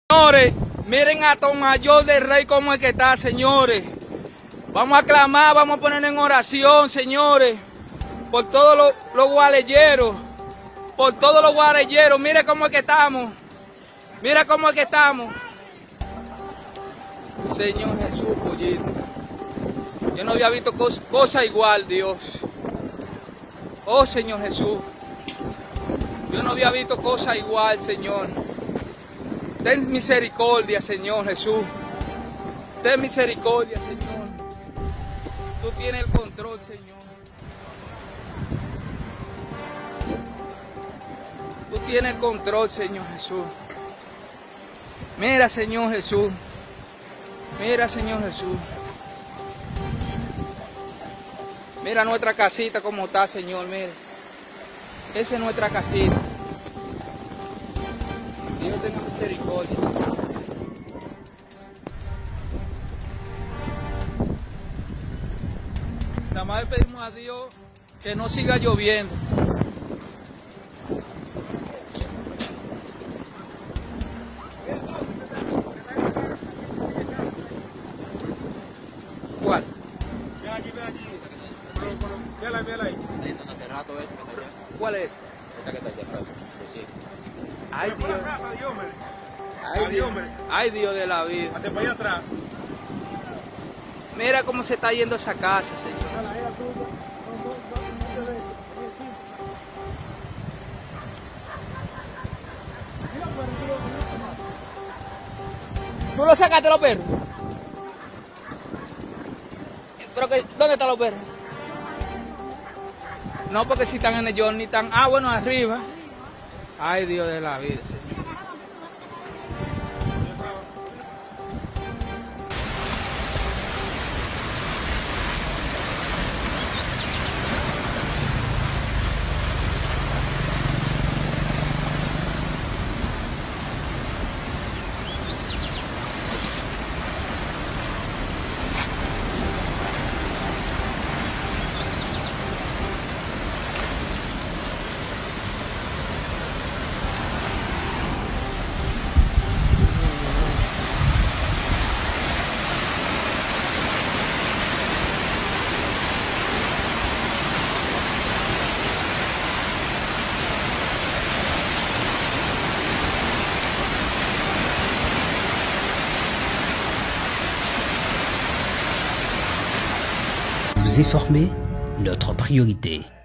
Señores, miren a Tomayor del Rey cómo es que está, señores. Vamos a clamar, vamos a ponernos en oración, señores, por todos los guarelleros, por todos los guarelleros. Mire cómo es que estamos, mira cómo es que estamos. Señor Jesús, pollito. Yo no había visto cosa igual, Dios. Oh, Señor Jesús. Yo no había visto cosa igual, Señor. Ten misericordia, Señor Jesús. Ten misericordia, Señor. Tú tienes el control, Señor. Tú tienes el control, Señor Jesús. Mira, Señor Jesús. Mira, Señor Jesús. Mira nuestra casita como está, Señor. Mira. Esa es nuestra casita. Dios tenga misericordia, Señor. Nada más le pedimos a Dios que no siga lloviendo. ¿Cuál? Ven aquí. Mírala ahí. ¿Cuál es? Esa que está allá atrás. Sí. Ay, Dios. Ay, Dios. Ay, Dios de la vida. Hasta para allá atrás. Mira cómo se está yendo esa casa, Señor. ¿Tú lo sacaste los perros? Pero que, ¿dónde están los perros? No, porque si están en el Johnny están... Ah, bueno, arriba. Ay, Dios de la vida, Señor. Vous informer, notre priorité.